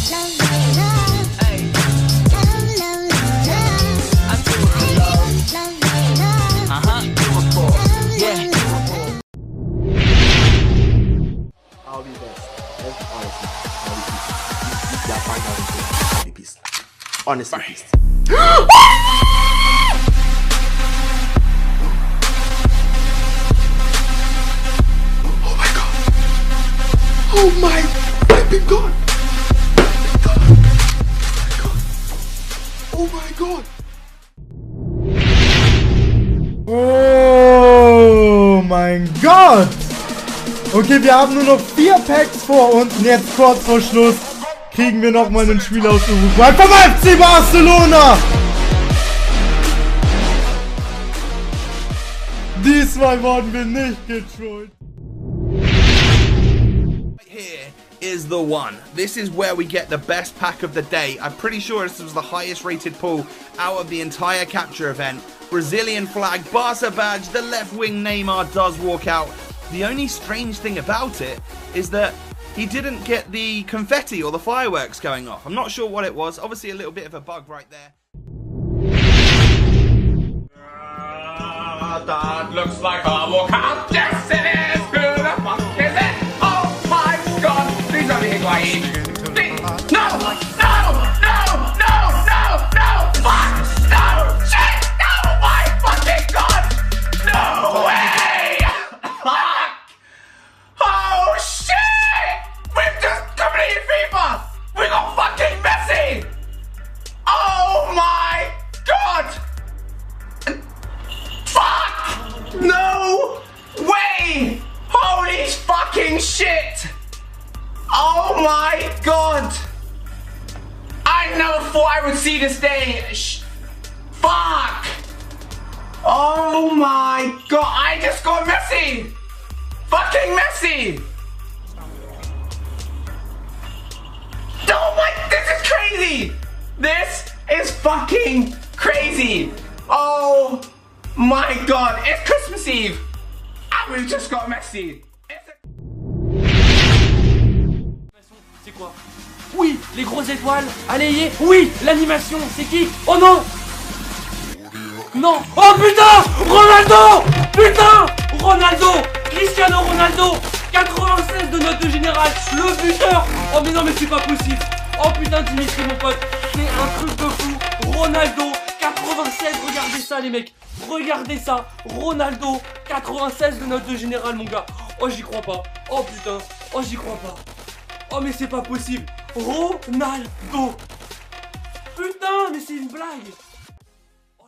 I'll be best. Honestly, I'll be peace. Honestly, peace. Oh my flipping god! Oh my god! Oh mein Gott! Okay, wir haben nur noch 4 Packs vor uns und jetzt kurz vor Schluss kriegen wir nochmal einen Spieler aus Uruguay vom FC Barcelona! Diesmal wurden wir nicht getrollt. Here is the one. This is where we get the best pack of the day. I'm pretty sure this was the highest rated pull out of the entire capture event. Brazilian flag, Barca badge, the left wing Neymar does walk out. The only strange thing about it is that he didn't get the confetti or the fireworks going off. I'm not sure what it was. Obviously a little bit of a bug right there. That looks like a walkout. Yes, it is. Who the fuck is it? Oh my god. Please don't be Higuain. No! No! No! No! No! No! Fuck! No! Shit! No! My fucking god! No way! Fuck! Oh shit! We've just completed FIFA! We got fucking Messi! Oh my god! Fuck! No way! Holy fucking shit! Oh my god! I never thought I would see this day. Fuck! Oh my god! I just got Messi! Fucking Messi! Oh my! This is crazy! This is fucking crazy! Oh my god! It's Christmas Eve! And we've just got Messi! C'est quoi? Oui, les grosses étoiles. Allez, oui, l'animation, c'est qui? Oh non! Non! Oh putain! Ronaldo! Putain! Ronaldo! Cristiano Ronaldo! 96 de note générale, le buteur! Oh mais non mais c'est pas possible! Oh putain Dimitri mon pote, c'est un truc de fou! Ronaldo, 96, regardez ça les mecs! Regardez ça! Ronaldo, 96 de note générale mon gars! Oh j'y crois pas! Oh putain! Oh j'y crois pas! Oh mais c'est pas possible! Ronaldo! Putain mais c'est une blague! Oh,